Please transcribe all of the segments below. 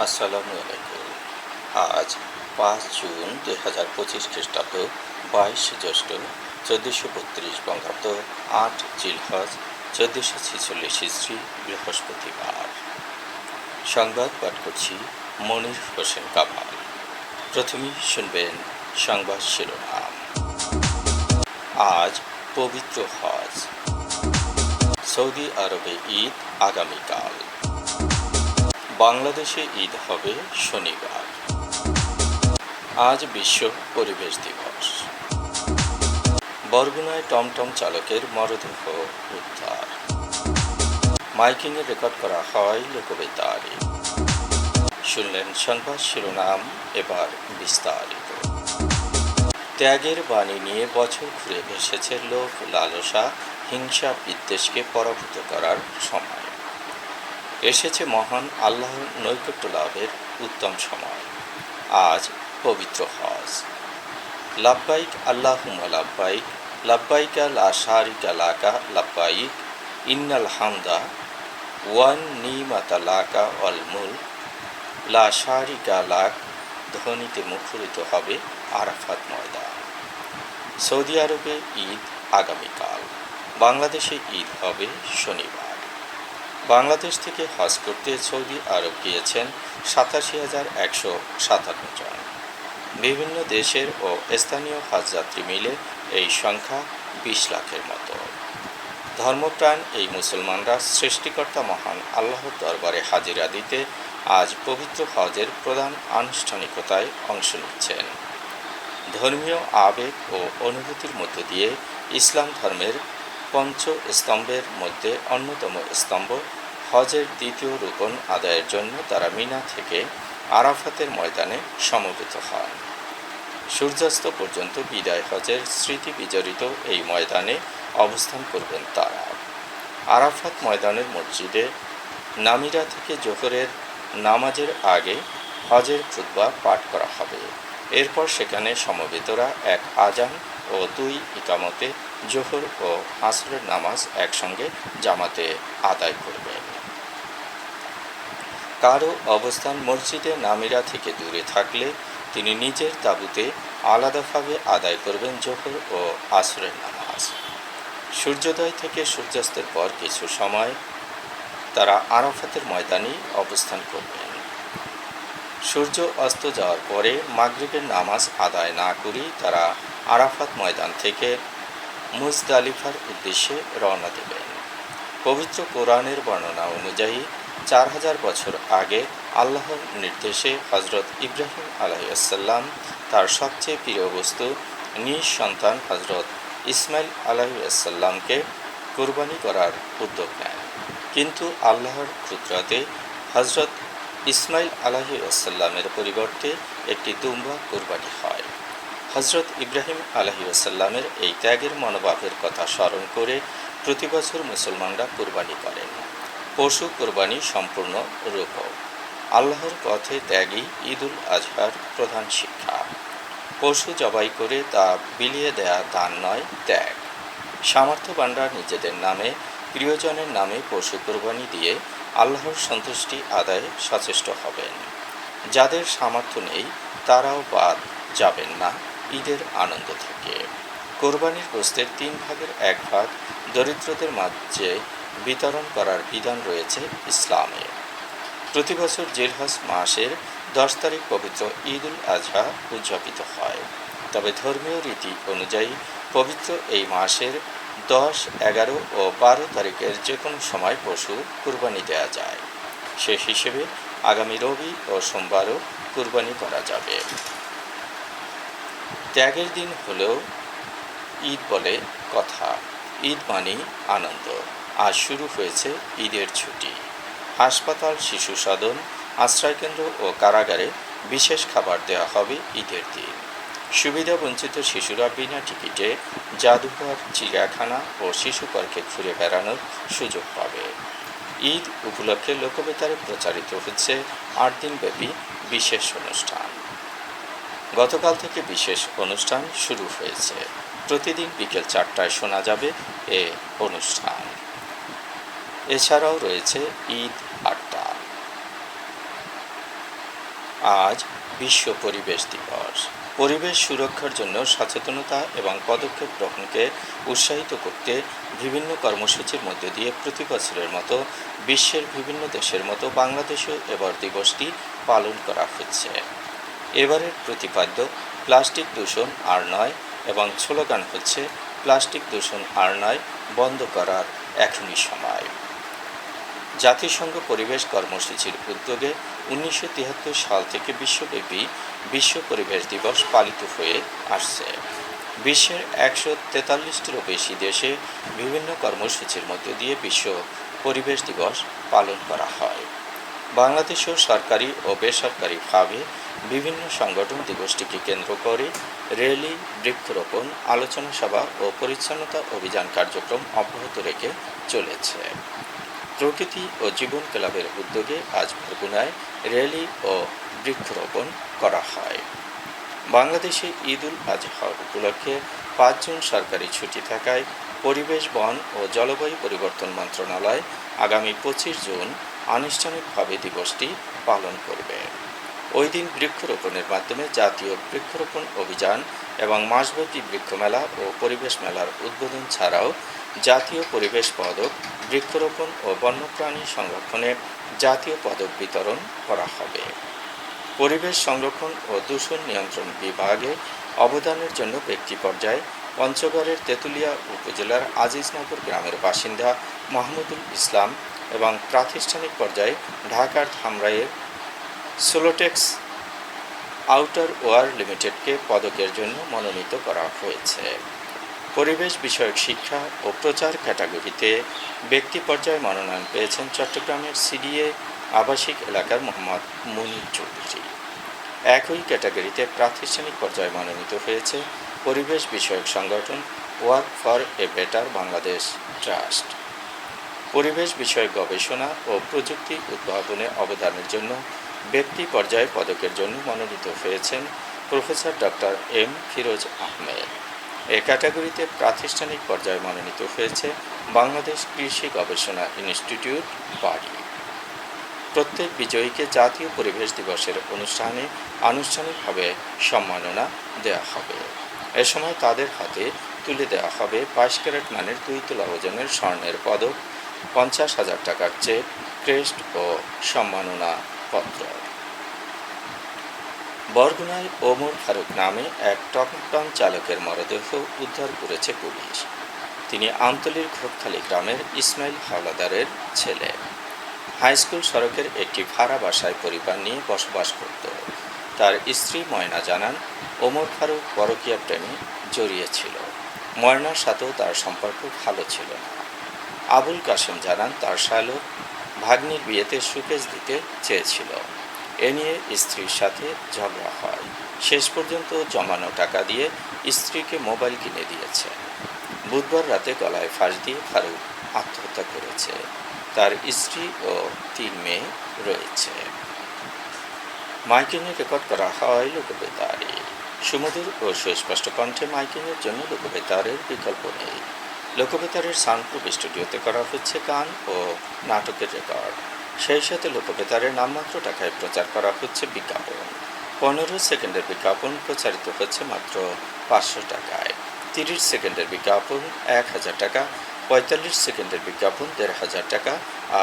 আসসালামু আলাইকুম। আজ 5 জুন 2025 খ্রিস্টাব্দ, 22 জ্যৈষ্ঠ 1432 বঙ্গাব্দ, 8 জিলহজ 1446 ইসরি, বৃহস্পতিবার। সংবাদ পাঠ করছি মনির হোসেন কামাল। প্রথমেই শুনবেন সংবাদ শিরোনাম। আজ পবিত্র হজ। সৌদি আরবে ঈদ আগামীকাল। বাংলাদেশে ঈদ হবে শনিবার। আজ বিশ্ব পরিবেশ দিবস। বরগুনায় টমটম চালকের মরদেহ উদ্ধার। মাইকিংয়ে রেকর্ড করা হয় লোকবেতারে। শুনলেন সংবাদ শিরোনাম, এবার বিস্তারিত। ত্যাগের বাণী নিয়ে বছর ঘুরে এসেছে লোভ, লালসা, হিংসা, বিদ্বেষকে পরাভূত করার সময়। এসেছে মহান আল্লাহর নৈকট্য লাভের উত্তম সময়। আজ পবিত্র হজ। লাব্বাইক আল্লাহুম্মা লাব্বাইক, লাব্বাইকা লা শারিকা লাকা লাব্বাইক, ইন্নাল হামদা ওয়ান নিমাতা লাকা ওয়াল মুলক লা শারিকা লাক ধ্বনিতে মুখরিত হবে আরাফাত ময়দান। সৌদি আরবে ঈদ আগামীকাল। বাংলাদেশে ঈদ হবে শনিবার। বাংলাদেশ থেকে হজ করতে সৌদি আরব গিয়েছেন 87,157 জন। বিভিন্ন দেশের ও স্থানীয় হজযাত্রী মিলে এই সংখ্যা 20 লাখের মতো। ধর্মপ্রাণ এই মুসলমানরা সৃষ্টিকর্তা মহান আল্লাহর দরবারে হাজিরা দিতে আজ পবিত্র হজের প্রধান আনুষ্ঠানিকতায় অংশ নিচ্ছেন। ধর্মীয় আবেগ ও অনুভূতির মধ্য দিয়ে ইসলাম ধর্মের পঞ্চ স্তম্ভের মধ্যে অন্যতম স্তম্ভ হজের দ্বিতীয় রুকন আদায়ের জন্য তারা মিনা থেকে আরাফাতের ময়দানে সমবেত হন। সূর্যাস্ত পর্যন্ত বিদায় হজের স্মৃতি বিজড়িত এই ময়দানে অবস্থান করবেন তারা। আরাফাত ময়দানের মসজিদে নামিরা থেকে জোহরের নামাজের আগে হজের খুতবা পাঠ করা হবে। এরপর সেখানে সমবেতরা এক আজান ও 2 ইকামতে জোহর ও আসরের নামাজ একসঙ্গে জামাতে আদায় করবেন। কারো অবস্থান মসজিদে নামিরা থেকে দূরে থাকলে তিনি নিজের তাঁবুতে আলাদাভাবে আদায় করবেন জোহর ও আসরের নামাজ। সূর্যোদয় থেকে সূর্যাস্তের পর কিছু সময় তারা আরাফাতের ময়দানেই অবস্থান করবেন। সূর্য অস্ত যাওয়ার পরে মাগরিবের নামাজ আদায় না করেই তারা আরাফাত ময়দান থেকে মুজদালিফার উদ্দেশ্যে রওনা দেবেন। পবিত্র কোরআনের বর্ণনা অনুযায়ী 4000 বছর আগে আল্লাহর নির্দেশে হজরত ইব্রাহিম আলাইহিসসালাম তার সবচেয়ে প্রিয় বস্তু নিজ সন্তান হজরত ইসমাইল আলাইহিসসালামকে কুরবানি করার উদ্যোগ নেন। কিন্তু আল্লাহর কুদরতে হজরত ইসমাইল আলাইহিসসালামের পরিবর্তে একটি দুম্বা কুরবানি হয়। হজরত ইব্রাহিম আলাইহিসসালামের এই ত্যাগের মনোভাবের কথা স্মরণ করে প্রতি বছর মুসলমানরা কুরবানি করেন। পশু কোরবানি সম্পূর্ণ রূপ। আল্লাহর পথে ত্যাগই ঈদুল আজহার প্রধান শিক্ষা। পশু জবাই করে তা বিলিয়ে দেয়া দান নয়, ত্যাগ। সামর্থ্যবানরা নিজেদের নামে, প্রিয়জনের নামে পশু কোরবানি দিয়ে আল্লাহর সন্তুষ্টি আদায়ে সচেষ্ট হবেন। যাদের সামর্থ্য নেই তারাও বাদ যাবেন না ঈদের আনন্দ থেকে। কোরবানির গোশতের 3 ভাগের 1 ভাগ দরিদ্রদের মাঝে বিতরণ করার বিধান রয়েছে ইসলামে। প্রতি বছর জিলহজ মাসের 10 তারিখ পবিত্র ঈদুল আজহা উদযাপিত হয়। তবে ধর্মীয় রীতি অনুযায়ী পবিত্র এই মাসের 10, 11 ও 12 তারিখের যে কোনো সময় পশু কুরবানি দেওয়া যায়। সে হিসেবে আগামী রবি ও সোমবারও কুরবানি করা যাবে। ত্যাগের দিন হলেও ঈদ বলে কথা। ঈদ মানেই আনন্দ। আজ শুরু হয়েছে ঈদের ছুটি। হাসপাতাল, শিশু সদন, আশ্রয়কেন্দ্র ও কারাগারে বিশেষ খাবার দেওয়া হবে ঈদের দিন। সুবিধাবঞ্চিত শিশুরা বিনা টিকিটে জাদুঘর, চিড়িয়াখানা ও শিশু পার্কে ঘুরে বেড়ানোর সুযোগ পাবে। ঈদ উপলক্ষে লোকবেতারে প্রচারিত হচ্ছে 8 দিনব্যাপী বিশেষ অনুষ্ঠান। গতকাল থেকে বিশেষ অনুষ্ঠান শুরু হয়েছে। প্রতিদিন বিকেল 4টায় শোনা যাবে এ অনুষ্ঠান। এছাড়াও রয়েছে ঈদ আড্ডা। আজ বিশ্ব পরিবেশ দিবস। পরিবেশ সুরক্ষার জন্য সচেতনতা এবং পদক্ষেপ গ্রহণকে উৎসাহিত করতে বিভিন্ন কর্মসূচির মধ্য দিয়ে প্রতি বছরের মতো বিশ্বের বিভিন্ন দেশের মতো বাংলাদেশেও এবার দিবসটি পালন করা হচ্ছে। এবারের প্রতিপাদ্য প্লাস্টিক দূষণ আর নয় এবং স্লোগান হচ্ছে প্লাস্টিক দূষণ আর নয়, বন্ধ করার এখনই সময়। জাতিসংঘ পরিবেশ কর্মসূচির উদ্যোগে 1973 সাল থেকে বিশ্বব্যাপী বিশ্ব পরিবেশ দিবস পালিত হয়ে আসছে। বিশ্বের 143টিরও বেশি দেশে বিভিন্ন কর্মসূচির মধ্য দিয়ে বিশ্ব পরিবেশ দিবস পালন করা হয়। বাংলাদেশেও সরকারি ও বেসরকারিভাবে বিভিন্ন সংগঠন দিবসটিকে কেন্দ্র করে র্যালি, বৃক্ষরোপণ, আলোচনা সভা ও পরিচ্ছন্নতা অভিযান কার্যক্রম অব্যাহত রেখে চলেছে। প্রকৃতি ও জীবন ক্লাবের উদ্যোগে আজ বরগুনায় র্যালি ও বৃক্ষরোপণ করা হয়। বাংলাদেশে ঈদ উল আজহা উপলক্ষে 5 জুন সরকারি ছুটি থাকায় পরিবেশ, বন ও জলবায়ু পরিবর্তন মন্ত্রণালয় আগামী 25 জুন আনুষ্ঠানিকভাবে দিবসটি পালন করবে। ওই দিন বৃক্ষরোপণের মাধ্যমে জাতীয় বৃক্ষরোপণ অভিযান এবং মাসব্যাপী বৃক্ষমেলা ও পরিবেশ মেলার উদ্বোধন ছাড়াও জাতীয় পরিবেশ পদক, বৃক্ষরোপণ ও বন্যপ্রাণী সংরক্ষণে জাতীয় পদক বিতরণ করা হবে। পরিবেশ সংরক্ষণ ও দূষণ নিয়ন্ত্রণ বিভাগে অবদানের জন্য ব্যক্তি পর্যায়ে পঞ্চগড়ের তেঁতুলিয়া উপজেলার আজিজনগর গ্রামের বাসিন্দা মাহমুদুল ইসলাম এবং প্রাতিষ্ঠানিক পর্যায়ে ঢাকার ধামরাইয়ের সোলোটেক্স আউটার ওয়ার লিমিটেডকে পদকের জন্য মনোনীত করা হয়েছে। পরিবেশ বিষয়ক শিক্ষা ও প্রচার ক্যাটাগরিতে ব্যক্তি পর্যায়ে মনোনয়ন পেয়েছেন চট্টগ্রামের সিডিএ আবাসিক এলাকার মোহাম্মদ মুনির চৌধুরী। একই ক্যাটাগরিতে প্রাতিষ্ঠানিক পর্যায়ে মনোনীত হয়েছে পরিবেশ বিষয়ক সংগঠন work for a better Bangladesh trust. পরিবেশ বিষয়ক গবেষণা ও প্রযুক্তি উদ্ভাবনে অবদানের জন্য ব্যক্তি পর্যায়ে পদকের জন্য মনোনীত হয়েছেন professor doctor M Firoz Ahmed. এ ক্যাটাগরিতে প্রাতিষ্ঠানিক পর্যায়ে মনোনীত হয়েছে বাংলাদেশ কৃষি গবেষণা ইনস্টিটিউট, বাড়ি। প্রত্যেক বিজয়ীকে জাতীয় পরিবেশ দিবসের অনুষ্ঠানে আনুষ্ঠানিকভাবে সম্মাননা দেওয়া হবে। এ সময় তাদের হাতে তুলে দেওয়া হবে 22 ক্যারেট মানের 2 তোলা ওজনের স্বর্ণের পদক, 50,000 টাকার চেক, ক্রেস্ট ও সম্মাননা পত্র। বরগুনায় ওমর ফারুক নামে এক টমটম চালকের মরদেহ উদ্ধার করেছে পুলিশ। তিনি আমতলীর ঘোপখালী গ্রামের ইসমাইল হাওলাদারের ছেলে। হাইস্কুল সড়কের একটি ভাড়া বাসায় পরিবার নিয়ে বসবাস করত। তার স্ত্রী ময়না জানান, ওমর ফারুক পরকীয়া প্রেমে জড়িয়েছিল। ময়নার সাথেও তার সম্পর্ক ভালো ছিল না। আবুল কাশেম জানান, তার শালক ভাগ্নির বিয়েতে সুকেশ দিতে চেয়েছিল। এ নিয়ে স্ত্রীর সাথে ঝগড়া হয়। শেষ পর্যন্ত জমানো টাকা দিয়ে স্ত্রীকে মোবাইল কিনে দিয়েছে। বুধবার রাতে গলায় ফাঁস দিয়ে ফারুক আত্মহত্যা করেছে। তার স্ত্রী ও 3 মেয়ে রয়েছে। মাইকিংয়ে রেকর্ড করা হয় লোকবেতারে। সুমধুর ও সুস্পষ্ট কণ্ঠে মাইকিংয়ের জন্য লোকবেতারের বিকল্প নেই। লোকবেতারের সাউন্ডপ্রুফ স্টুডিওতে করা হচ্ছে গান ও নাটকের রেকর্ড। সেই সাথে লোকবেতারের নামমাত্র টাকায় প্রচার করা হচ্ছে বিজ্ঞাপন। 15 সেকেন্ডের বিজ্ঞাপন প্রচারিত হচ্ছে মাত্র 500 টাকায়। 30 সেকেন্ডের বিজ্ঞাপন 1000 টাকা, 45 সেকেন্ডের বিজ্ঞাপন 1500 টাকা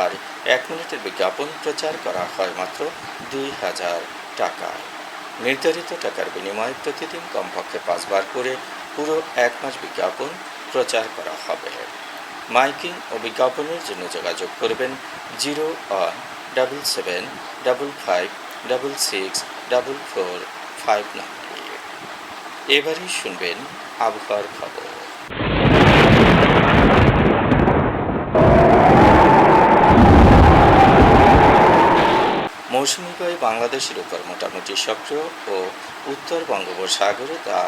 আর 1 মিনিটের বিজ্ঞাপন প্রচার করা হয় মাত্র 2000 টাকায়। নির্ধারিত টাকার বিনিময়ে প্রতিদিন কমপক্ষে 5 বার করে পুরো 1 মাস বিজ্ঞাপন প্রচার করা হবে। মাইকিং ও বিজ্ঞাপনের জন্য যোগাযোগ করবেন 0175556644 নম্বরে। এবারই শুনবেন আবহাওয়ার খবর। মৌসুমী বায়ু বাংলাদেশের উপর মোটামুটি সক্রিয় ও উত্তর বঙ্গোপসাগরে তা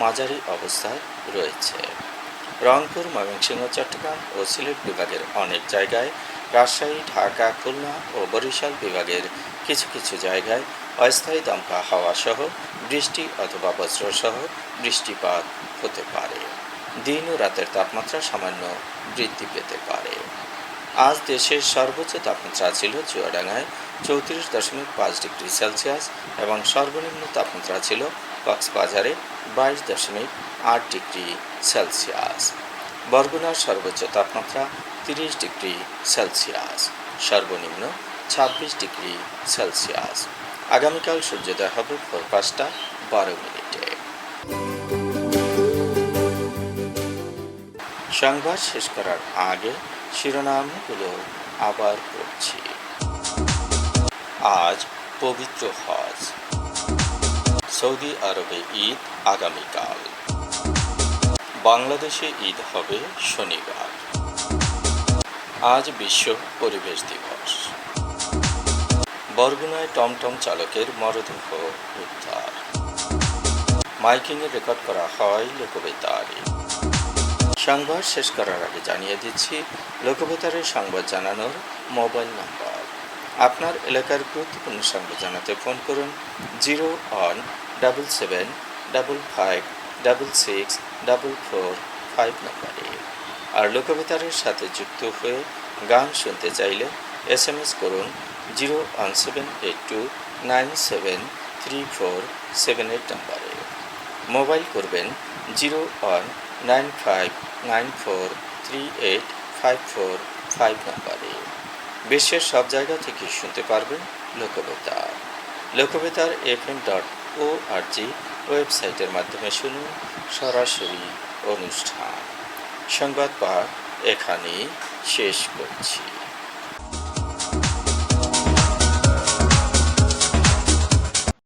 মাঝারি অবস্থায় রয়েছে। রংপুর, ময়মনসিংহ, চট্টগ্রাম ও সিলেট বিভাগের অনেক জায়গায়, রাজশাহী, ঢাকা, খুলনা ও বরিশাল বিভাগের কিছু কিছু জায়গায় অস্থায়ী দমকা হাওয়া সহ বৃষ্টি অথবা বজ্রসহ বৃষ্টিপাত হতে পারে। দিন ও রাতের তাপমাত্রা সামান্য বৃদ্ধি পেতে পারে। আজ দেশের সর্বোচ্চ তাপমাত্রা ছিল চুয়াডাঙ্গায় 34.5 ডিগ্রি সেলসিয়াস এবং সর্বনিম্ন তাপমাত্রা ছিল কক্সবাজারে 22.8 ডিগ্রি সেলসিয়াস। বরগুনার সর্বোচ্চ তাপমাত্রা 30 ডিগ্রি সেলসিয়াস, সর্বনিম্ন 26 ডিগ্রি সেলসিয়াস। আগামীকাল সূর্যোদয় হবে ভোর 5:12। সংবাদ শেষ করার আগে শিরোনামগুলো আবার পড়ছি। আজ পবিত্র হজ, সৌদি আরবে ঈদ আগামীকাল, বাংলাদেশে ঈদ হবে শনিবার। আজ বিশ্ব পরিবেশ দিবস। বরগুনায় টমটম চালকের মরদেহ উদ্ধার। মাইকিংয়ে রেকর্ড করা হয় লোকবেতারে। সংবাদ শেষ করার আগে জানিয়ে দিচ্ছি লোকবেতারে সংবাদ জানানোর মোবাইল নম্বর। আপনার এলাকার গুরুত্বপূর্ণ সংবাদ জানাতে ফোন করুন 0177556644 নম্বরে। আর লোকবেতারের সাথে যুক্ত হয়ে গান শুনতে চাইলে SMS করুন 01782973478 নম্বরে। মোবাইল করবেন 0195943854 নম্বরে। বিশ্বের সব জায়গা থেকে শুনতে পারবেন লোকবেতার। লোকবেতার FM.org ওয়েবসাইটের মাধ্যমে শুনুন সরাসরি অনুষ্ঠান। সংবাদ পাঠ এখানেই শেষ করছি।